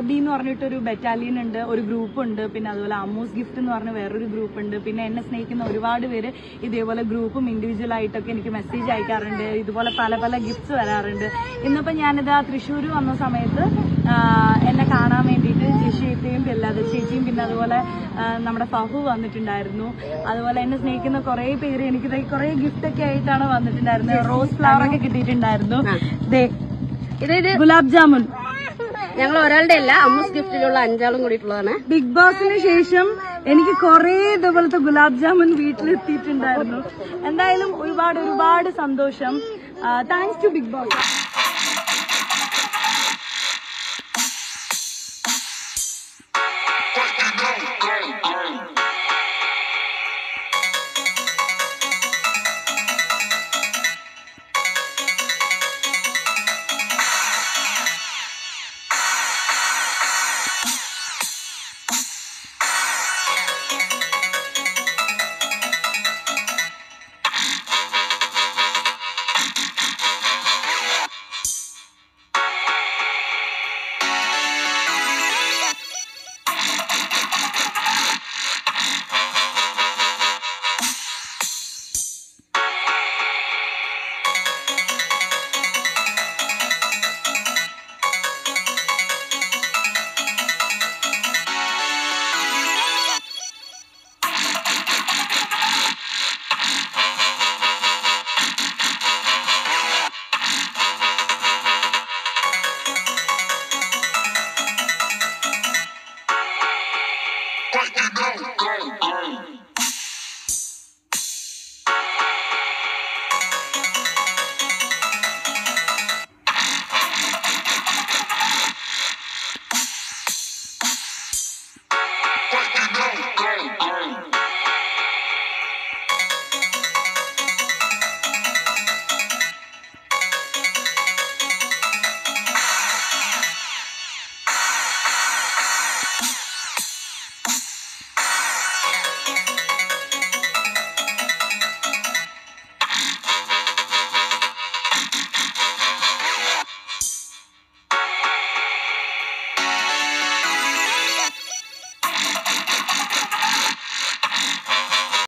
RB എന്ന് പറഞ്ഞിട്ടൊരു battalion ഉണ്ട്, ഒരു ഗ്രൂപ്പ് ഉണ്ട്. പിന്നെ അതുപോലെ അമ്മൂസ് ഗിഫ്റ്റ് എന്ന് പറഞ്ഞ വേറൊരു ഗ്രൂപ്പ് ഉണ്ട്. പിന്നെ എന്നെ സ്നേഹിക്കുന്ന ഒരുപാട് പേര് ഇതേപോലെ ഗ്രൂപ്പും ഇൻഡിവിജ്വൽ ആയിട്ടൊക്കെ എനിക്ക് മെസ്സേജ് അയക്കാറുണ്ട്. ഇതുപോലെ പല പല ഗിഫ്റ്റ്സ് വരാറുണ്ട്. ഇന്നിപ്പോ ഞാനിത് തൃശ്ശൂർ വന്ന സമയത്ത് എന്നെ കാണാൻ വേണ്ടിയിട്ട് ജിഷേറ്റയും പില്ലാതെ ചേച്ചിയും പിന്നെ അതുപോലെ നമ്മുടെ ഫഹു വന്നിട്ടുണ്ടായിരുന്നു. അതുപോലെ എന്നെ സ്നേഹിക്കുന്ന കുറെ പേര് എനിക്ക് കുറെ ഗിഫ്റ്റ് ഒക്കെ ആയിട്ടാണ് വന്നിട്ടുണ്ടായിരുന്നത്. റോസ് ഫ്ലവർ ഒക്കെ കിട്ടിയിട്ടുണ്ടായിരുന്നു. ഗുലാബ് ജാമുൻ ഞങ്ങൾ ഒരാളുടെ അല്ല, അമ്മൂസ് ഗിഫ്റ്റിലുള്ള 5 ആളും കൂടിയിട്ടുള്ളതാണ്. ബിഗ് ബോസിന് ശേഷം എനിക്ക് കുറെ ഇതുപോലത്തെ ഗുലാബ് ജാമുൻ വീട്ടിലെത്തിയിട്ടുണ്ടായിരുന്നു. എന്തായാലും ഒരുപാട് സന്തോഷം. Thanks to Bigg Boss. But you know,